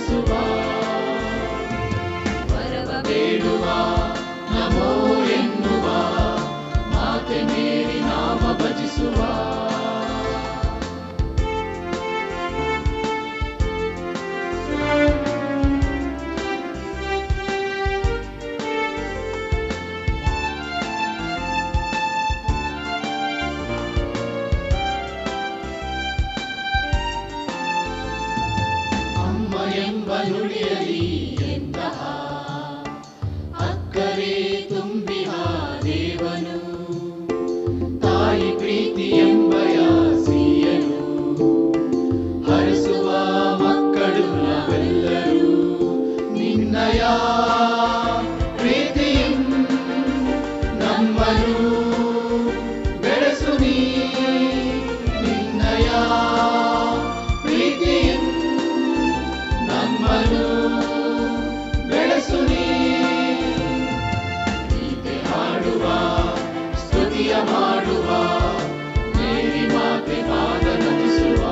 ನಡೆಸುವ ವರವ ಬೇಡುವ ನಮೋ ಎನ್ನುವ ಮಾತೆ ಮೇರಿ ನಾಮ ಭಜಿಸುವ ನುಡಿಯಲಿ ಎಂತಹ ಅಕ್ಕರೆ ತುಂಬಿಹ ದೇವನು ತಾಯಿ ಪ್ರೀತಿ ಎಂಬಯ ಸಿಹಿಯನು ಹರಿಸುವ ಮಕ್ಕಳು ನಾವೆಲ್ಲರೂ ನಿನ್ನಯ ಪ್ರೀತಿಯಂ ನಮ್ಮನು ಬೆಳೆಸು ನೀ ನಿನ್ನಯ ಪ್ರೀತಿಯಂ ನಮ್ಮನು ಬೆಳೆಸು ನೀ ಗೀತೆ ಹಾಡುವ ಸ್ತುತಿಯ ಮಾಡುವ ಮೇರಿ ಮಾತೆ ಪಾದ ನಮಿಸುವ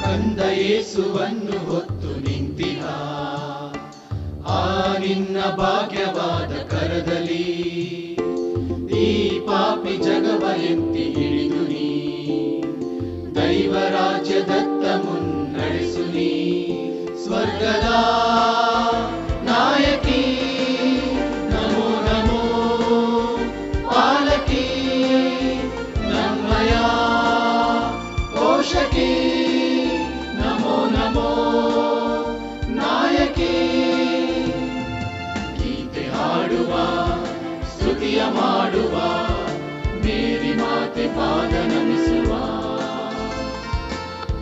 ಕಂದ ಯೇಸುವನ್ನು ಹೊತ್ತು ನಿಂತಿಹ ಆ ನಿನ್ನ ಭಾಗ್ಯವಾದ ಕರದಲ್ಲಿ ಈ ಪಾಪಿ ಜಗವ ಎತ್ತಿ ಹಿಡಿದು ನೀ ದೈವರಾಜ್ಯದತ್ತ ಮುನ್ನಡೆಸು ನೀ ಸ್ವರ್ಗದ ನಾಯಕಿ ನಮೋ ನಮೋ ಪಾಲಕಿ ನಮ್ಮಯ ಪೋಷಕಿ ನಮೋ ನಮೋ ನಾಯಕಿ ಗೀತೆ ಹಾಡುವ ಸ್ತುತಿಯ ಮಾಡುವ ಮೇರಿ ಮಾತೆ ಪಾದ ನಮಿಸುವ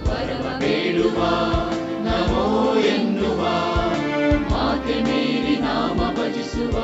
ವರವ ಬೇಡುವ ನಮೋ ಎನ್ನುವ ಮಾತೆ ಮೇರಿ ನಾಮ ಭಜಿಸುವ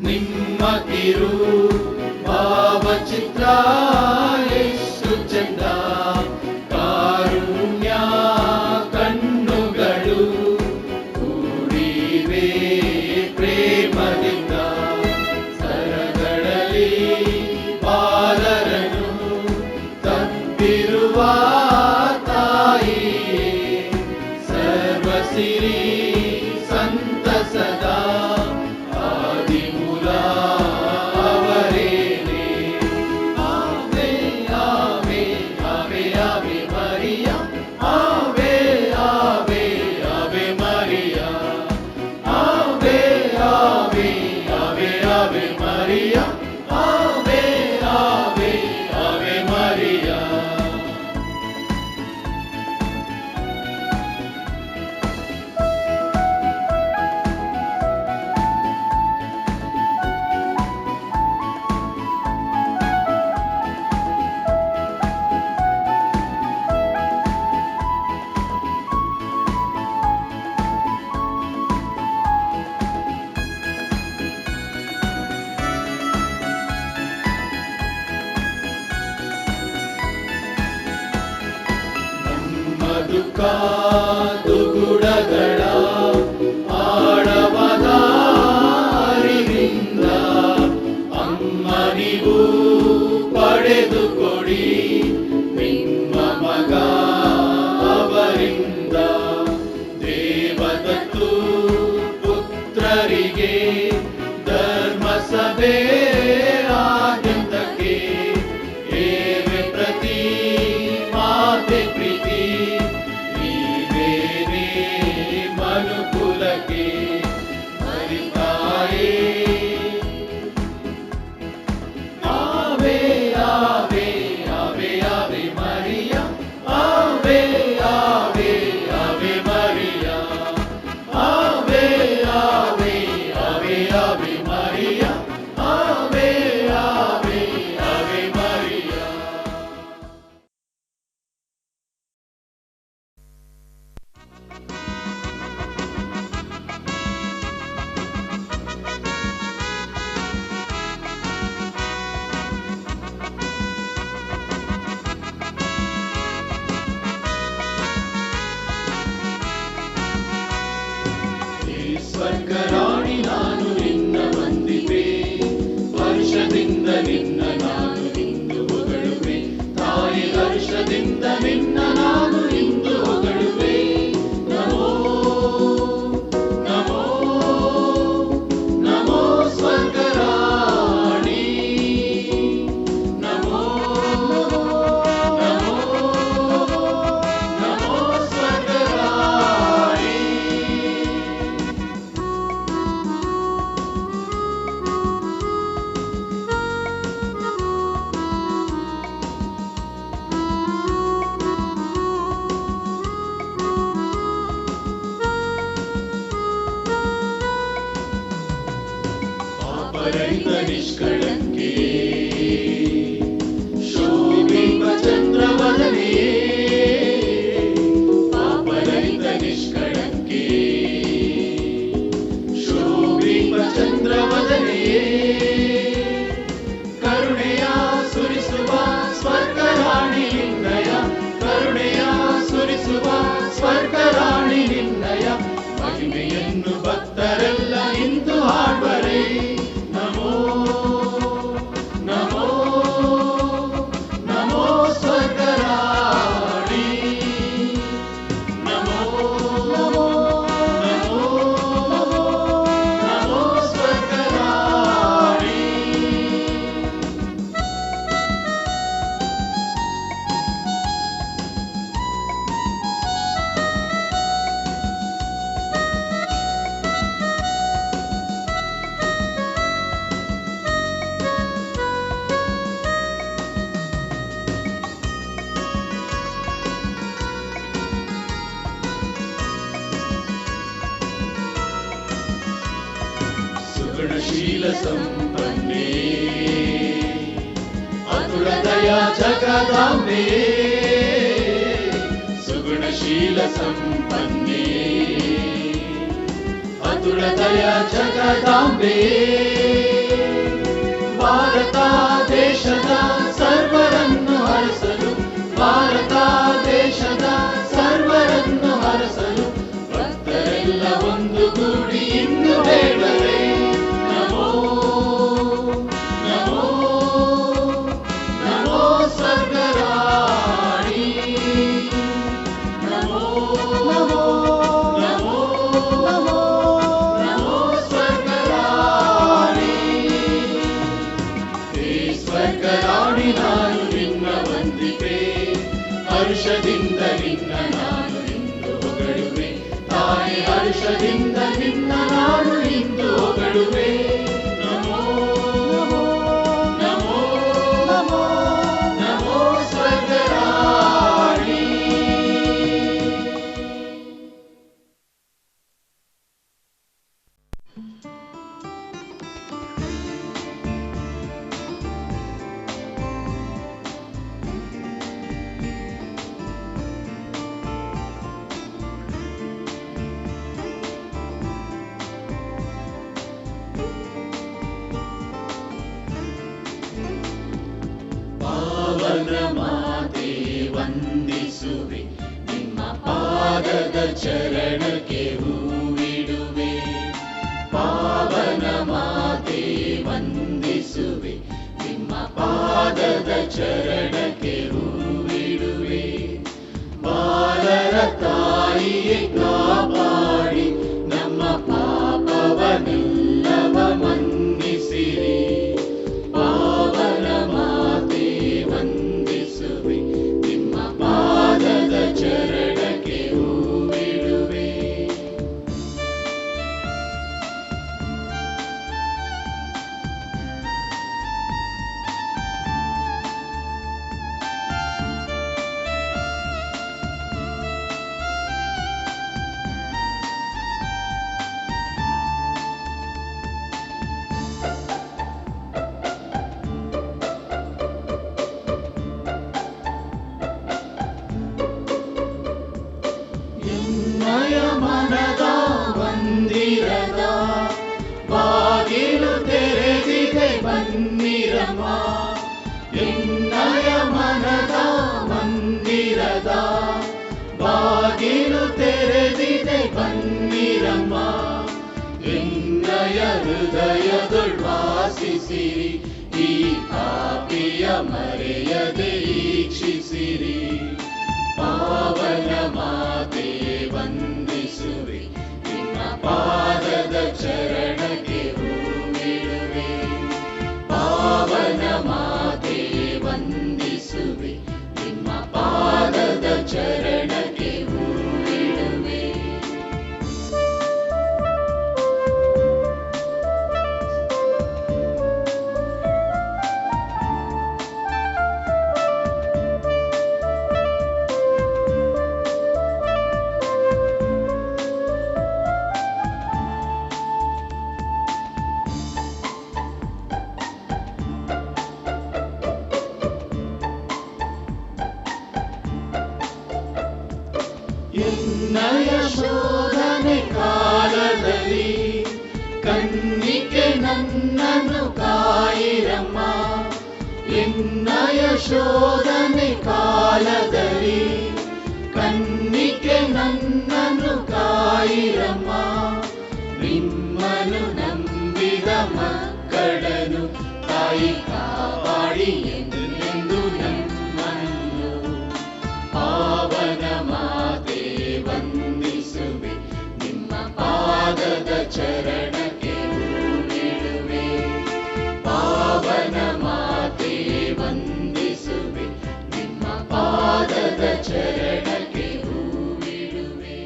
ನಿಮ್ಮ ಕಿರು ಭಾವಚಿತ್ರ ಎಷ್ಟು ಚಂದ ಕಾರುಣ್ಯ ಕಣ್ಣುಗಳು ಕೂಡಿವೆ ಪ್ರೇಮದಿಂದ ಸರಗಳಲ್ಲಿ ಬಾಲರನು ತಪ್ಪಿರುವ ತಾಯಿ ಸರ್ವಸಿರಿ ಸಂತಸದ ಆದಿಮೂಲ ಅವರೇನೆ ಆವೆ ಆವೆ ಆವೆ ಆವೆ ಮರಿಯ ಆವೆ ಆವೆ ಆವೆ ಮರಿಯ ಆವೆ ಆವೆ ಆವೆ ಆವೆ ಮರಿಯ ಆವೆ ಆವೆ ಆವೆ ಮರಿಯ ದುಃಖ ದುಗುಡಗಳ ಆಳವಾದ ಅರಿವಿಂದ ಅಮ್ಮ ನೀವು ಪಡೆದುಕೊಡಿ ನಿಮ್ಮ ಮಗ ಅವರಿಂದ ದೇವದತ್ತು ಪುತ್ರರಿಗೆ ಧರ್ಮಸಭೆ ಆದ್ಯಂತಕ್ಕೆ ಏವೆ ಪ್ರತಿ ನಿಷ್ಕಳಂಕೆ ಶೋಭಿಂಬ ಚಂದ್ರವದನೆ ಪಾಪರಹಿತ ನಿಷ್ಕಳಂಕೆ ಶೋಭಿಂಬ ಚಂದ್ರವದನೆ ಕರುಣೆಯ ಸುರಿಸುವ ಸ್ವರ್ಗರಾಣಿ ನಿನ್ನಯ ಕರುಣೆಯ ಸುರಿಸುವ ಸ್ವರ್ಗರಾಣಿ ನಿನ್ನಯ ಮಹಿಮೆಯನ್ನು ಭಕ್ತರೆಲ್ಲ ಇಂದು ಹಾಡುವರೇ ನಮೋ ನಮೋ ನಮೋ ಸ್ವರ್ಗರಾಣಿ ನಮೋ ನಮೋ ನಮೋ ನಮೋ ಸ್ವರ್ಗರಾಣಿ ಸುಗುಣಶೀಲ ಸಂಪನ್ನೇ ಅತುಲ ದಯಾ ಜಗದಾಂಬೆ ಸುಗುಣಶೀಲ ಸಂಪನ್ನೇ ಅತುಲ ದಯಾ ಜಗದಾಂಬೆ ಭಾರತ ದೇಶದ ಸರ್ವರನ್ನು ಹರಸಲು ಭಾರತ ದೇಶದ ಸರ್ವರನ್ನು ಹರಸಲು ಭಕ್ತರೆಲ್ಲ ಒಂದುಗೂಡಿ ಇಂದು ಬೇಡರೆ ನಮೋ ನಮೋ ನಮೋ ಸ್ವರ್ಗರಾಣಿ ನಮೋ ನಮೋ ನಮೋ ನಮೋ ನಮೋ ಸ್ವರ್ಗರಾಣಿ ಹೇ ಸ್ವರ್ಗರಾಣಿ ನಾನು ನಿನ್ನ ವಂದಿಪೆ ಹರ್ಷದಿಂದ ನಿನ್ನ ನಾನು ಇಂದು ಹೊಗಳುವೆ ತಾಯಿ ಹರ್ಷದಿಂದ ನಿನ್ನ ನಾನು ಇಂದು ಹೊಗಳುವೆ ನಮೋ ನಮೋ ನಮೋ ನಮೋ ಸ್ವರ್ಗರಾಣಿ ಪಾವನ ಮಾತೆ ವಂದಿಸುವೆ ನಿಮ್ಮ ಪಾದದ ಚರಣಕ್ಕೆ ಹೂವಿಡುವೆ ಪಾವನ ಮಾತೆ ವಂದಿಸುವೆ ನಿಮ್ಮ ಪಾದದ ಚರಣಕ್ಕೆ ಹೂವಿಡುವೆ ಬಾಲರ ತಾಯಿಯೇ ಕಾಪಾಡಿ ನಮ್ಮ ಪಾಪವನ್ನೆಲ್ಲವ ಮನ್ನಿಸಿರಿ ಪಾವನ ಮಾತೆ ವಂದಿಸುವೆ ನಿಮ್ಮ ಪಾದದ ಚರಣಕ್ಕೆ ಹೂವಿಡುವೆ ಎನ್ನಯ ಮನದ ಮಂದಿರದ ಬಾಗಿಲು ತೆರೆದಿದೆ ಬನ್ನಿರಮ್ಮ ಎನ್ನಯ ಮನದ ಮಂದಿರದ ಬಾಗಿಲು ತೆರೆದಿದೆ ಬನ್ನಿರಮ್ಮ ಎನ್ನಯ ಹೃದಯದೊಳ್ವಾಸಿಸಿರಿ ಈ ಪಾಪಿಯ ಮರೆಯದೆ ಈಕ್ಷಿಸಿರಿ ಪಾವನ ಮಾತೆ ವಂದಿಸುವೆ ನಿಮ್ಮ ಪಾದದ ಚರಣಕ್ಕೆ ಹೂವಿಡುವೆ ಪಾವನ ಮಾತೆ ವಂದಿಸುವೆ ನಿಮ್ಮ ಪಾದದ ಚರಣಕ್ಕೆ ಹೂವಿಡುವೆ ಎನ್ನಯ ಶೋಧನೆ ಕಾಲದಲ್ಲಿ ಕನ್ನಿಕೆ ನನ್ನನ್ನು ಕಾಯಿರಮ್ಮ. ಎನ್ನಯ ಶೋಧನೆ ಕಾಲದಲ್ಲಿ ಕನ್ನಿಕೆ ನನ್ನನ್ನು ಕಾಯಿರಮ್ಮ. ನಿಮ್ಮನ್ನು ನಂಬಿದ ಮಕ್ಕಳನ್ನು ತಾಯಿ ಕಾಪಾಡಿ ಎಂದೆಂದು ನಮ್ಮನ್ನು. ಪಾವನ ಮಾತೆ ವಂದಿಸುವೆ, ನಿಮ್ಮ ಪಾದದ ಚರಣಕ್ಕೆ ಹೂವಿಡುವೆ. ಪಾವನ ಮಾತೆ ವಂದಿಸುವೆ, ನಿಮ್ಮ ಪಾದದ ಚರಣಕ್ಕೆ ಹೂವಿಡುವೆ.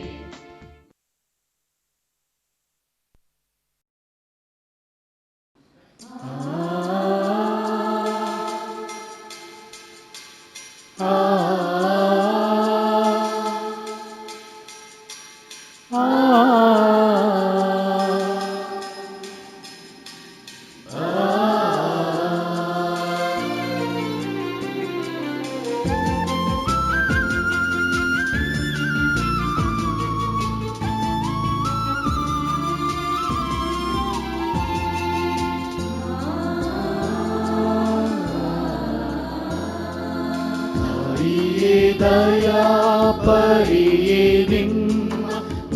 ದಯಾಪರಿಯೇ ನಿಮ್ಮ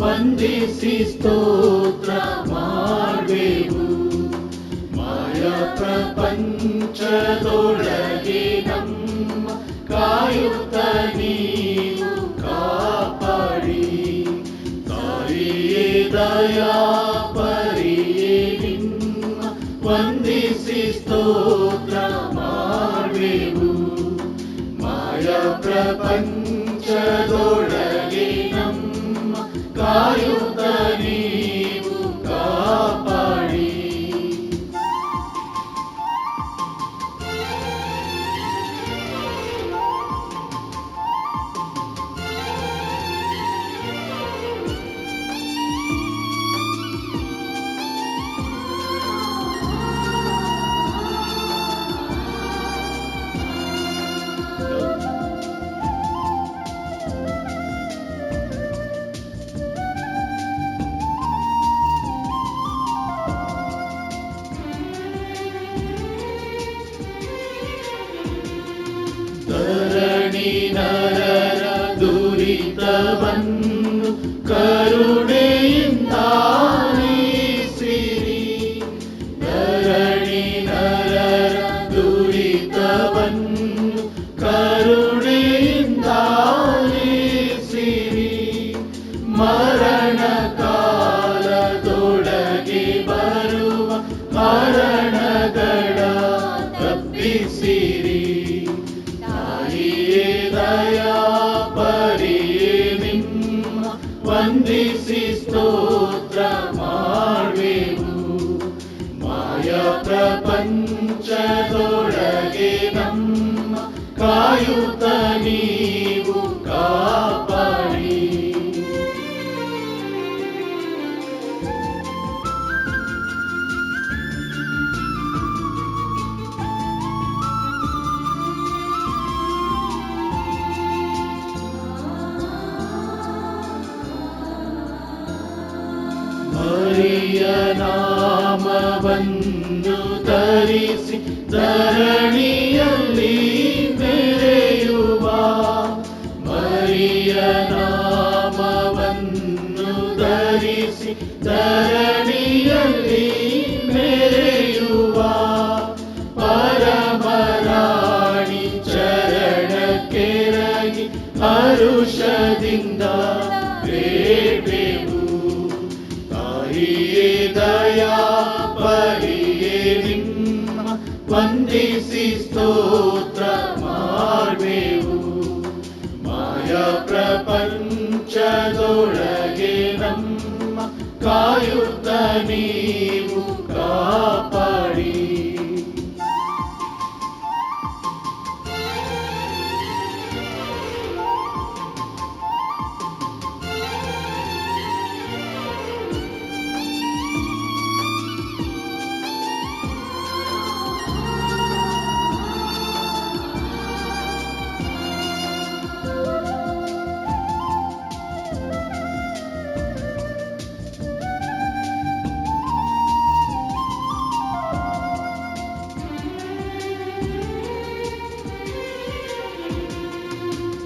ವಂದಿಸಿ ಸ್ತೋತ್ರ ಮಾಡುವೆವು. ಮಾಯ ಪ್ರಪಂಚದೊಳಗೆ ನಮ್ಮ ಕಾಯುತ್ತ ನೀವು ಕಾಪಾಡಿ. ತಾಯಿಯೇ ದಯಾಪರಿಯೇ ನಿಮ್ಮ ವಂದಿಸಿ ಸ್ತೋತ್ರ ಮಾಡುವೆವು. ಪ್ರಪಂಚದೊಳಗೆ ನಮ್ಮ ಕಾಯುತ್ತ ನೀವು ಕಾಪಾಡಿ. ಧರಣಿ ನರರ ದುರಿತವನ್ನು ಕರುಣೆಯಿಂದ ಆಲಿಸಿರಿ. ಧರಣಿ ನರರ ದುರಿತವನ್ನು ಕರುಣೆಯಿಂದ ಆಲಿಸಿರಿ. ಮರಣ ಕಾಲದೊಳಗೆ ಬರುವ ಮರಣಗಳ ತಪ್ಪಿಸಿರಿ. ದಯಾಪರಿಯೇ ನಿಮ್ಮ ವಂದಿಸಿ ಸ್ತೋತ್ರ ಮಾಡುವೆವು. ಮಾಯ ಪ್ರಪಂಚದೊಳಗೆ ನಮ್ಮ ಕಾಯುತ್ತ ನೀವು ಕಾಪಾಡಿ. ಹರಿಯ ನಾಮವನ್ನು ಧರಿಸಿ ಧರಣಿಯಲ್ಲಿ ಮೆರೆಯುವ. ಮರಿಯ ನಾಮವನ್ನು ಧರಿಸಿ ಧರಣಿಯಲ್ಲಿ ಮೆರೆಯುವ. ಪರಮರಾಣಿ ಚರಣಕ್ಕೆರಗಿ ಹರುಷದಿಂದ ಬೇಡುವೆವು. ತಾಯಿಯೇ ದಯಾಪರಿಯೇ ನಿಮ್ಮ ವಂದಿಸಿ ಸ್ತೋತ್ರ ಮಾಡುವೆವು. ಮಾಯ ಪ್ರಪಂಚದೊಳಗೆ ನಮ್ಮ ಕಾಯುತ್ತ ನೀವು ಕಾಪಾಡಿ.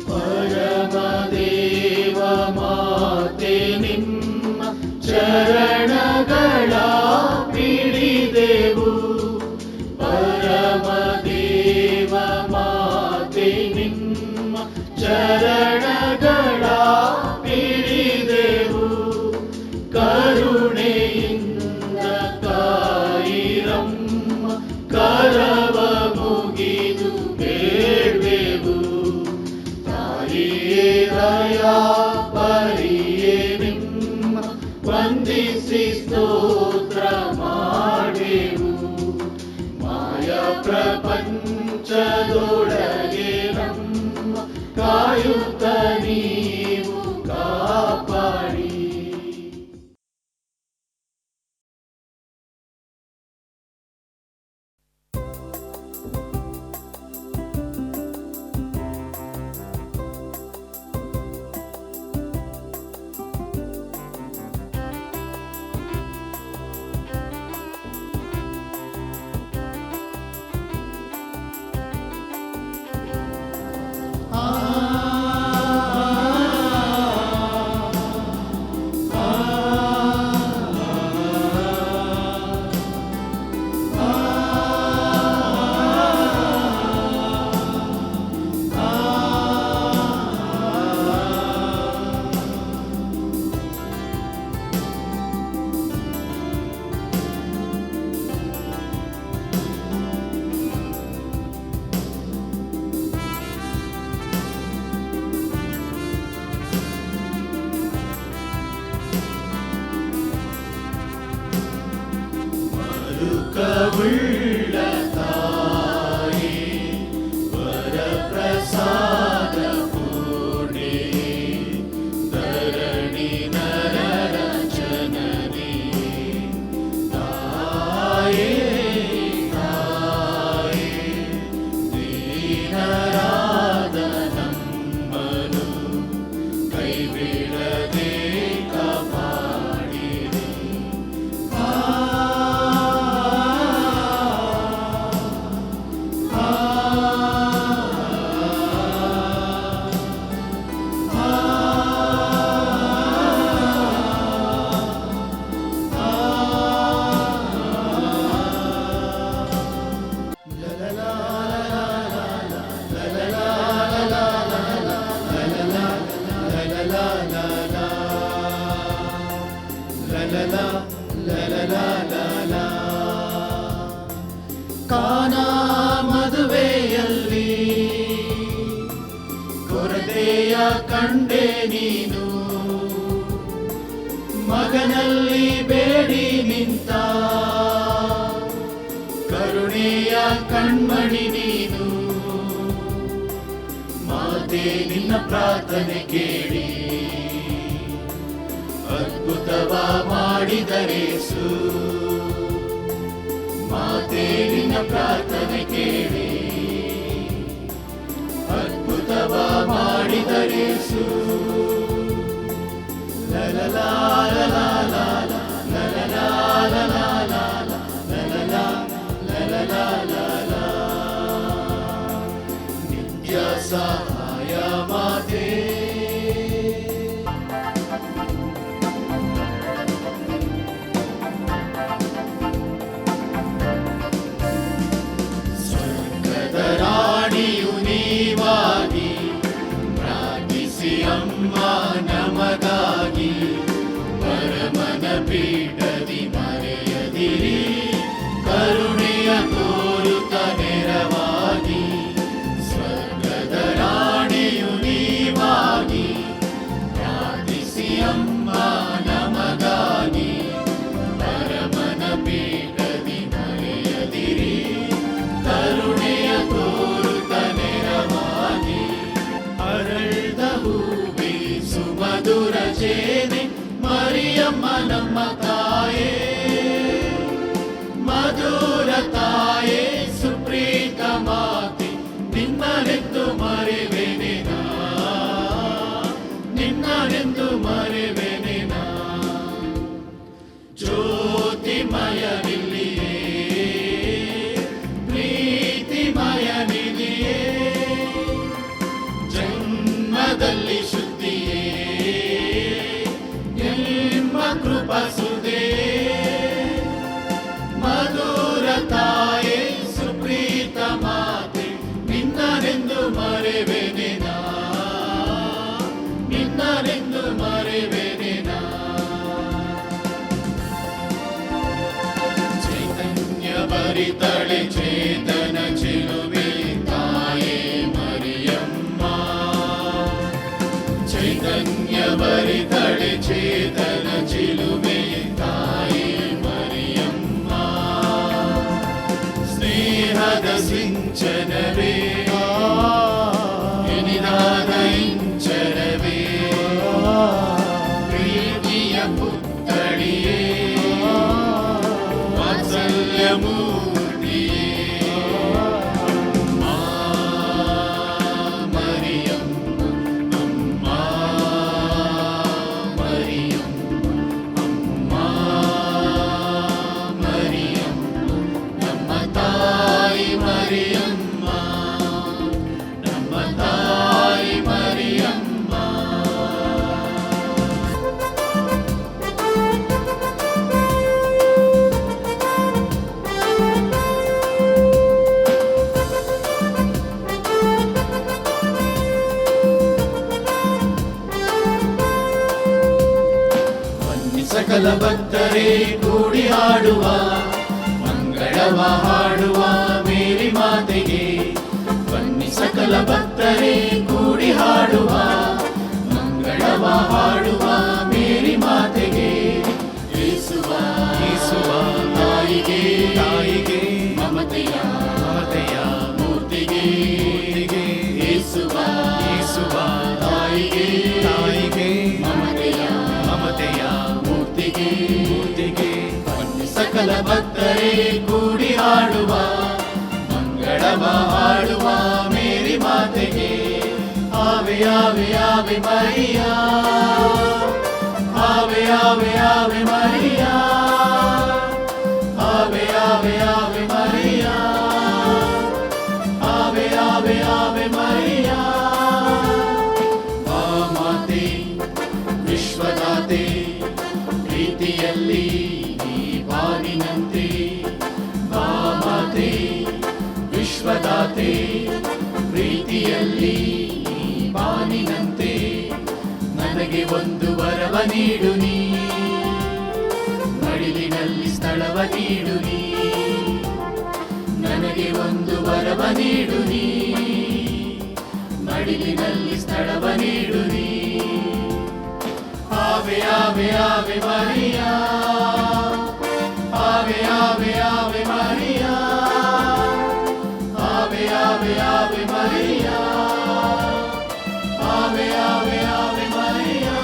ಪರಮದೇವ ಮಾತೆ ನಿಮ್ಮ ಚರಣಗಳ ಪಿಡಿದೆವು. ಪರಮದೇವ ಮಾತೆ ನಿಮ್ಮ ಚರಣಗಳ ಪಿಡಿದೆವು. ಕರುಣೆಯಿಂದ ಕಾಯಿರಮ್ಮ ಕರವ ಮುಗಿದು ಬೇಡ್ವೆವು. ತಾಯಿಯೇ ದಯಾ ಪರಿಯೇ ನಿಮ್ಮ ವಂದಿಸಿ ಸ್ತೋತ್ರ ಮಾಡುವೆವು. ಮಾಯಾ ಪ್ರಪಂಚದೊಳಗೆ ನಮ್ಮ ಕಾಯುತ್ತ ನೀವು ಕಾಪಾಡಿ. ಮರುಕವುಳ್ಳ ತಾಯಿ ವರಪ್ರಸಾದ ಪೂರ್ಣೆ ಧರಣಿ ನರರ ಜನನಿ ತಾಯೇ ತಾಯೇ ದೀನರಾದ ನಮ್ಮನು ಕೈ ಬಿಡದೆ ಕಾಪಾಡಿರಿ. ಕಾನಾ ಮದುವೆಯಲ್ಲಿ ಕೊರತೆಯ ಕಂಡೆ ನೀನು, ಮಗನಲ್ಲಿ ಬೇಡಿ ನಿಂತ ಕರುಣೆಯ ಕಣ್ಮಣಿ ನೀನು. ಮಾತೆ ನಿನ್ನ ಪ್ರಾರ್ಥನೆ ಕೇಳಿ ಅದ್ಭುತವ ಮಾಡಿದರೇಸು. ಮಾತೆ ನಿನ್ನ ಪ್ರಾರ್ಥನೆ ಕೇಳಿ ಅದ್ಭುತವ ಮಾಡಿದರೇಸು. ಲಲಲಾ ಲಲಲಾ ಲಲಲಾ ಲಲಲಾ ಲಲಲಾ ಲಲಲಾ ಲಲಲಾ. ನಿತ್ಯ ಸಹಾಯ ಮಾತೆ. ರಾಣಿಯು ನೀವಾಗಿ ಪ್ರಾರ್ಥಿಸಿ ಅಮ್ಮ ನಮಗಾಗಿ. ಪರಮನ ಪೀಠದಿ ಮರೆಯದಿರಿ, ಕರುಣೆಯ ತೋರುತ್ತ ನೆರವಾಗಿ. ಸ್ವರ್ಗದ ರಾಣಿಯು ನೀವಾಗಿ ಪ್ರಾರ್ಥಿಸಿ ಅಮ್ಮ ನಮಗಾಗಿ. ಪರಮನ ಪೀಠದಿ ಮರೆಯದಿರಿ, ಕರುಣೆಯ ತೋರುತ್ತ ನೆರವಾಗಿ. ಅರಳ್ದ ಹೂವೆ ಸುಮಧುರ ಜೇನೆ ಮರಿಯಮ್ಮ ನಮ್ಮ ತಾಯಿ. ಜೀವದಲ್ಲಿ ಶುದ್ಧಿಯೇ ನಿಮ್ಮ ಕೃಪಾ ಸುಧೆ ಮಧುರ ತಾಯೇ ಸುಪ್ರೀತ ಮಾತೆ ನಿನ್ನನೆಂದು ಮರೆವೆನೆ ನಾ ನಿನ್ನನೆಂದು ಮರೆವೆನೆ ನಾ ಚೈತನ್ಯ ಭರಿತಳೆ ಚೇತನ ಚಿಲುಮೆ ತಾಯೇ ಮರಿಯಮ್ಮ ಚೈತನ್ಯ ಭರಿತಳೆ ಚೇತನ ಚಿಲುಮೆ ತಾಯೇ ಮರಿಯಮ್ಮ ಸ್ನೇಹದ ಸಿಂಚನವೇ ಎನಿದಾದ ಇಂಚನವೇ ಪ್ರೀತಿಯ ಪುತ್ಥಳಿಯೇ ವಾತ್ಸಲ್ಯ ಮೂರ್ತಿಯೇ ಅಮ್ಮ ಮರಿಯಮ್ಮ ಅಮ್ಮ ಮರಿಯಮ್ಮ ಅಮ್ಮ ಮರಿಯಮ್ಮ ನಮ್ಮ ತಾಯಿ ಮರಿಯಮ್ಮ ನಮ್ಮ ತಾಯಿ ಮರಿಯಮ್ಮ ಬನ್ನಿ ಸಕಲ ಭಕ್ತರೇ ಕೂಡಿ ಹಾಡುವ ಮಂಗಳವ ಹಾಡುವ ಮೇರಿ ಮಾತೆಗೆ ಬನ್ನಿ ಸಕಲ ಭಕ್ತರೇ ಕೂಡಿ ಹಾಡುವ ಮಂಗಳವ ಹಾಡುವ ಮೇರಿ ಮಾತೆಗೆ ಯೇಸುವ ಯೇಸುವ ತಾಯಿಗೆ ತಾಯಿಗೆ ಮಮತೆಯ ಮಮತೆಯ ಮೂರ್ತಿಗೆ ಯೇಸುವ ಯೇಸುವ ತಾಯಿಗೆ ತಾಯಿಗೆ ಮಮತೆಯ ಮಮತೆಯ ಮೂರ್ತಿಗೆ ಮೂರ್ತಿಗೆ ಬನ್ನಿ ಸಕಲ ಭಕ್ತರೇ ಕೂಡಿ ಹಾಡುವ ಮಂಗಳವ ಹಾಡುವ ಮೇರಿ ಮಾತೆಗೆ ಆವೆ ಆವೆ ಆವೆ ಮರಿಯಾ ಆವೆ ಆವೆ ಆವೆ ಮರಿಯಾ ಆವೆ ಆವೆ ಆವೆ ಮರಿಯಾ ಆವೆ ಆವೆ ಆವೆ ಮರಿಯಾ ಆ ಮಾತೆ ವಿಶ್ವದಾತೆ ಪ್ರೀತಿಯಲ್ಲಿ ನೀ ಬಾನಿನಂತೆ ಬಾ ಮಾತೆ ವಿಶ್ವದಾತೆ ಪ್ರೀತಿಯಲ್ಲಿ ನೀ ಬಾನಿನಂತೆ ನನಗೆ ಒಂದು ವರವ ನೀಡು ನೀ ಮಡಿಲಿನಲ್ಲಿ ಸ್ಥಳವ ನೀಡು ನೀ ನನಗೆ ಒಂದು ವರವ ನೀಡು ನೀ ಮಡಿಲಿನಲ್ಲಿ ಸ್ಥಳವ ನೀಡು ನೀ ಆವೆ ಆವೆ ಆವೆ ಮರಿಯಾ ಆವೆ ಆವೆ ಆವೆ ಮರಿಯಾ ಆವೆ ಆವೆ ಆವೆ ಮರಿಯಾ ಆವೆ ಆವೆ ಆವೆ ಮರಿಯಾ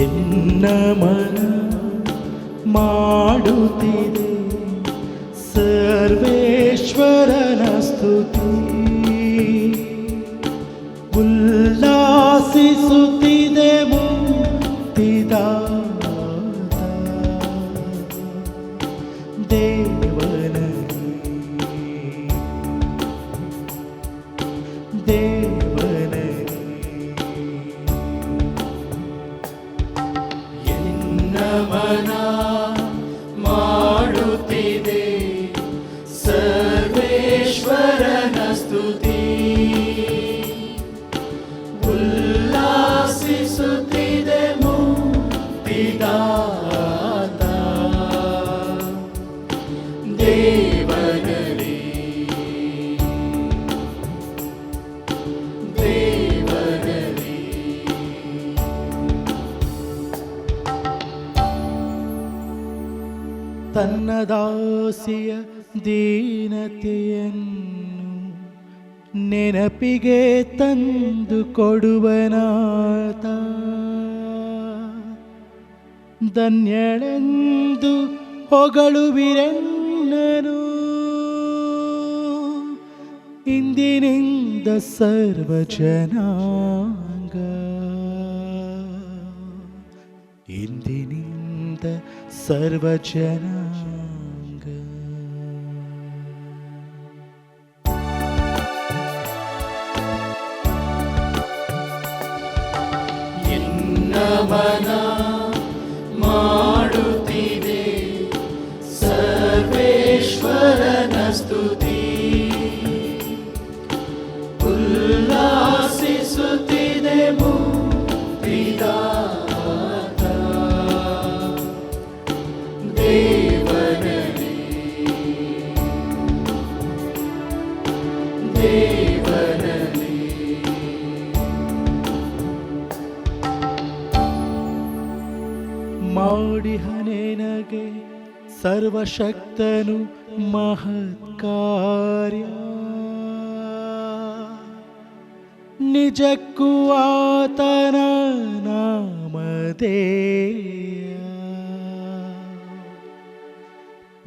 ಎನ್ನ ಮನ ಮಾಡುತ್ತಿದೆ ಸರ್ವೇಶ್ವರನ ಸ್ತುತಿ ಉಲ್ಲಾಸಿಸುತ್ತಿದೆ ಮುಕ್ತಿದಾತ ದೇವನಲ್ಲಿ ನಮನ ಮಾಡುತ್ತಿದೆ ಸರ್ವೇಶ್ವರನ ಸ್ತುತಿ ಉಲ್ಲಾಸಿಸುತ್ತಿದೆ ಮುಕ್ತಿದಾತ ದೇವನಲ್ಲಿ ದೇವನಲ್ಲಿ ತನ್ನ ದಾಸಿಯ ದೀನತೆಯನ್ನು ನೆನಪಿಗೆ ತಂದು ಕೊಡುವನಾತ ಧನ್ಯಳೆಂದು ಹೊಗಳುವಿರೆನ್ನನು ಇಂದಿನಿಂದ ಸರ್ವ ಜನಾಂಗ ಇಂದಿನಿಂದ ಸರ್ವ ಜನಾಂಗ ಎನ್ನ ಮನ ಮಾಡುತ್ತಿದೆ ಸರ್ವೇಶ್ವರನ ಸ್ತುತಿ ಉಲ್ಲಾಸಿಸುತ್ತಿದೆ ಮುಕ್ತಿದಾತ ದೇವನಲ್ಲಿ ದೇವನಲ್ಲಿ ಮಾಡಿಹನೆನಗೆ ಸರ್ವಶಕ್ತನು ಮಹತ್ಕಾರ್ಯ ನಿಜಕ್ಕೂ ಆತನ ನಾಮಧೇಯ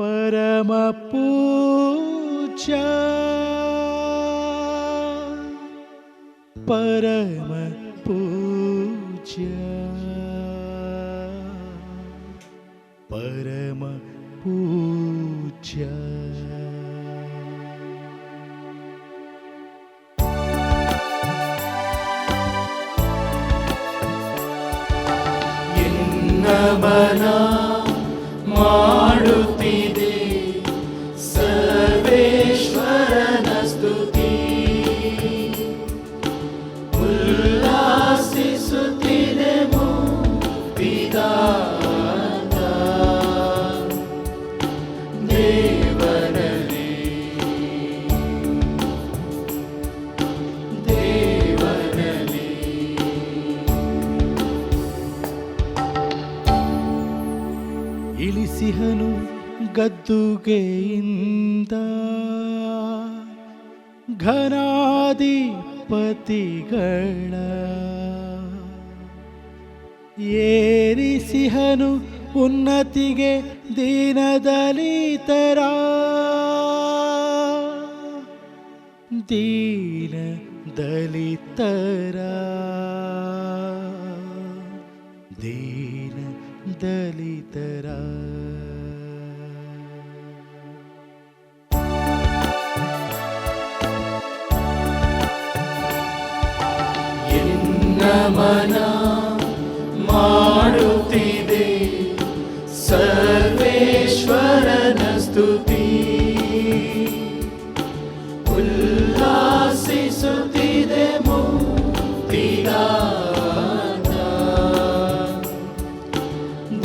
ಪರಮ ಪೂಜ್ಯ ಪರಮ ಪೂಜ್ಯ ಪರಮ ಪೂಜ್ಯ ಎನ್ನ ಮನ ಮಾಡುತ್ತಿದೆ ಸರ್ವೇಶ್ವರನ ಸ್ತುತಿ ಉಲ್ಲಾಸಿಸುತ್ತಿದೆ ಮುಕ್ತಿದಾತ ದೇವನಲ್ಲಿ ದೇವನಲ್ಲಿ ಇಳಿಸಿಹನು ಗದ್ದುಗೆಯಿಂದ ಘನಾಧಿಪತಿಗಳ ಏರಿಸಿಹನು ಉನ್ನತಿಗೆ ದೀನದಲಿತರ ದೀನ ದಲಿತರ ದೀನ ದಲಿತರ ಎನ್ನ ಮನ ಮಾಡುತ್ತಿದೆ ಸರ್ವೇಶ್ವರನ ಸ್ತುತಿ ಉಲ್ಲಾಸಿಸುತ್ತಿದೆ ಮುಕ್ತಿದಾತ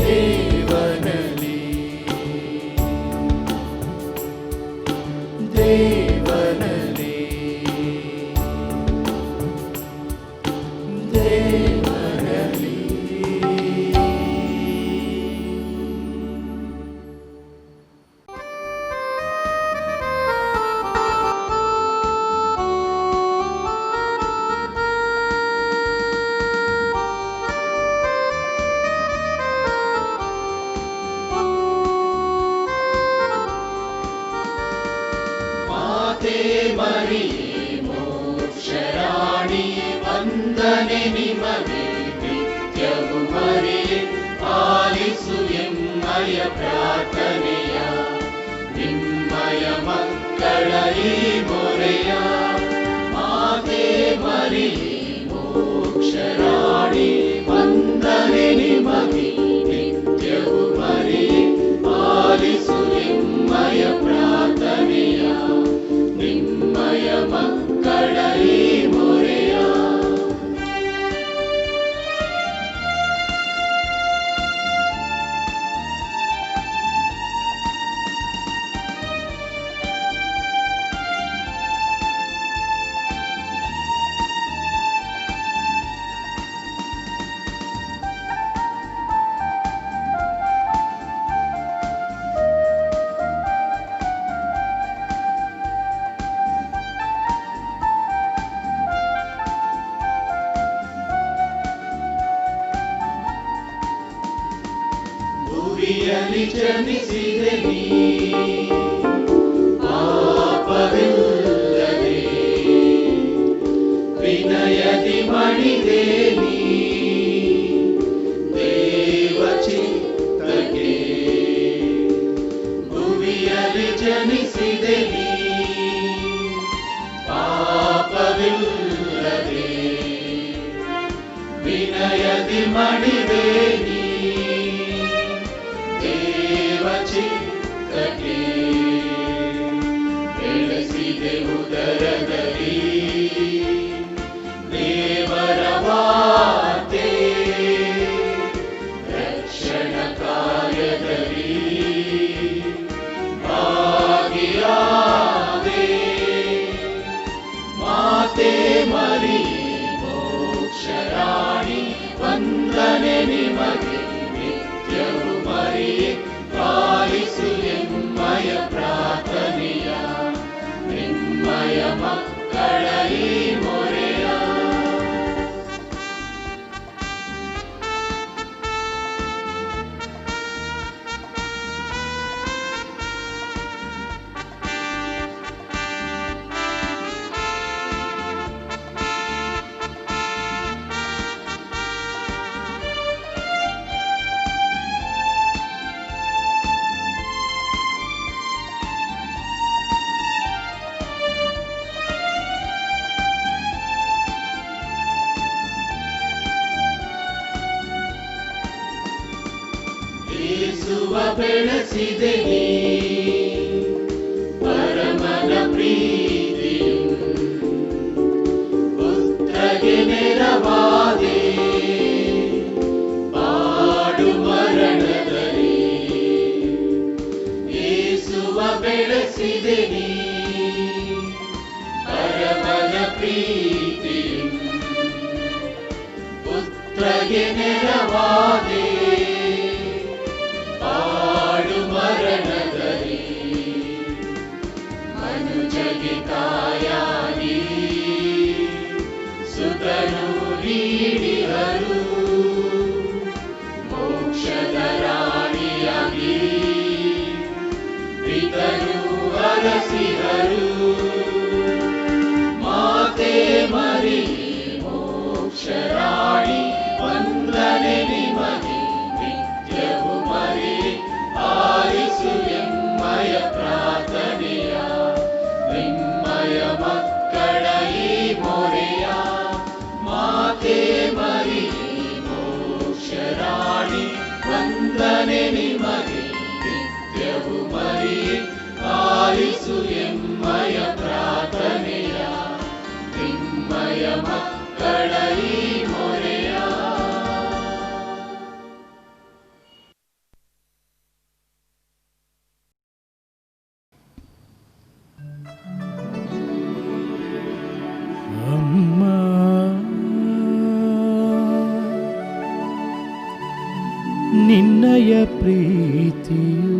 ದೇವನಲ್ಲಿ ದೇವನಲ್ಲಿ ದೇವನಲ್ಲಿ ಮಾತೆ ಮರಿಯೇ ಮೋಕ್ಷರಾಣಿ ವಂದನೆ ನಿಮಗೆ ನಿತ್ಯವೂ ಮರಿಯೇ ಆಲಿಸು ಎಮ್ಮಯ ಪ್ರಾರ್ಥನೆಯ ನಿಮ್ಮಯ ಮಕ್ಕಳ ಈ ಮೊರೆಯ ಮಾತೆ ಮರಿಯೇ ಮೋಕ್ಷರಾಣಿ ವಂದನೆ ನಿಮಗೆ ನಿತ್ಯವೂ ಮರಿಯೇ ಆಲಿಸು ಎಮ್ಮಯ ಪ್ರಾರ್ಥನೆಯ ನಿಮ್ಮಯ ಮಕ್ಕಳ ಈ ಮೊರೆಯ ಭೂಮಿಯಲ್ಲಿ ಜನಿಸಿದೆ ನೀ ಪಾಪವಿಲ್ಲದೆ ವಿನಯದಿ ಮಣಿದೆ ನೀ ದೇವ ಚಿತ್ತಕ್ಕೆ ಭುವಿಯಲ್ಲಿ ಜನಿಸಿದೆ ನೀ ಪಾಪವಿಲ್ಲದೆ ವಿನಯದಿ ಮಣಿದೆ ನೀ ದೇವ ಚಿತ್ತಕ್ಕೆ ಬೆಳೆಸಿದೆ ಉದರದಲ್ಲಿ ದೇವರ ವಾರ್ತೆ ರಕ್ಷಣ ಕಾರ್ಯದಲ್ಲಿ ಭಾಗಿಯಾದೆ ಮಾತೆ ಮರಿ ಮೋಕ್ಷರಾಣಿ ವಂದನೆ ನಿಮಗೆ ನಿತ್ಯವೂ ಮರಿಯೇ ಪಾಲಿಸು ಎಮ್ಮಯ ಪ್ರಾರ್ಥನೆಯ ನಿಮ್ಮಯ ಮಕ್ಕಳ ಈ ಮೊರೆಯ ಯೇಸುವ ಬೆಳೆಸಿದೆ ನೀ ಪರಮನ ಪ್ರೀತಿಯು ಪುತ್ರಗೆ ನೆರವಾದೆ ಪಾಡು ಮರಣದಲ್ಲಿ ಯೇಸುವ ಬೆಳೆಸಿದೆ ನೀ ಪರಮನ ಪ್ರೀತಿಯು ಪುತ್ರಗೆ ನೆರವಾದೆ ಪಾಡು ಮರಣದಲ್ಲಿ ಮನುಜಗೆ ತಾಯಾಗಿ ಸುತನು ನೀಡಿದರು ಮೋಕ್ಷದ ರಾಣಿಯಾಗಿ ಪಿತನು ಅರಸಿದರು ಮಾತೆ ಮರಿ ಮೋಕ್ಷರಾಣಿ ವಂದನೆ ನಿಮಗೆ ನಿತ್ಯವೂ ಮರಿ ಆಲಿಸು ಎಮ್ಮಯ ಪ್ರಾರ್ಥನೆಯ ನಿಮ್ಮಯ ಮಕ್ಕಳ ಈ ಮೊರೆಯ ಮಾತೆ ಮರಿ ಮೋಕ್ಷರಾಣಿ ವಂದನೆ ನಿಮಗೆ ನಿತ್ಯವೂ ಮರಿ ಆಲಿಸು ಎಮ್ಮಯ ಪ್ರಾರ್ಥನೆಯ ನಿಮ್ಮಯ ಮಕ್ಕಳ ಈ ಮೊರೆಯ ಅಮ್ಮ ನಿನ್ನಯ ಪ್ರೀತಿಯು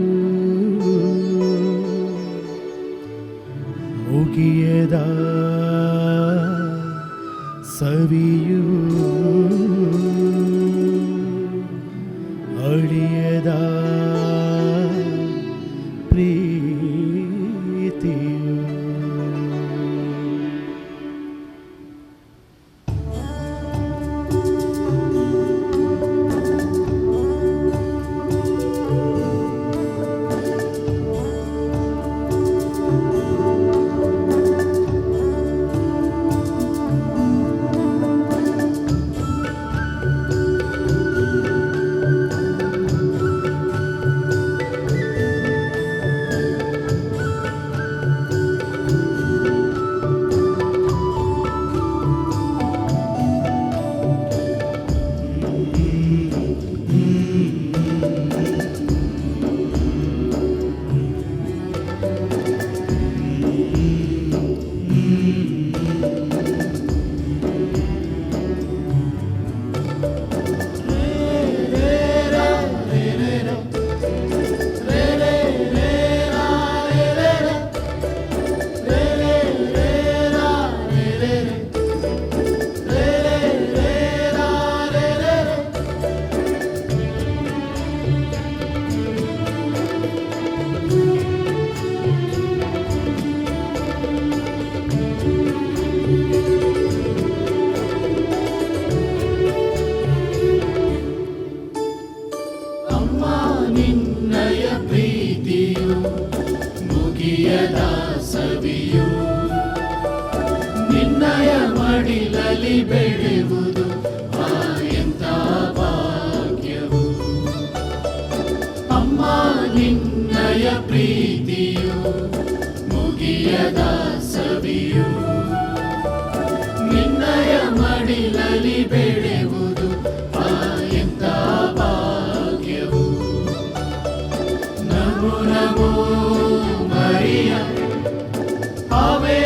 ಮುಗಿಯದ ಸವಿಯು ಅಳಿಯದ ಪ್ರೀತಿಯು ಮುಗಿಯದ ಸವಿಯು ನಿನ್ನಯ ಮಡಿಲಲ್ಲಿ ಬೆಳೆಯುವುದು ಎಂಥ ಭಾಗ್ಯವು ಅಮ್ಮ ನಿನ್ನಯ ಪ್ರೀತಿಯು ಮುಗಿಯದ ಸವಿಯು ನಿನ್ನಯ ಮಡಿಲಲ್ಲಿ ಬೆಳೆಯುವುದು ಎಂಥ ಭಾಗ್ಯವು ನಮೋ ನಮೋ ಮರಿಯ ಆವೆ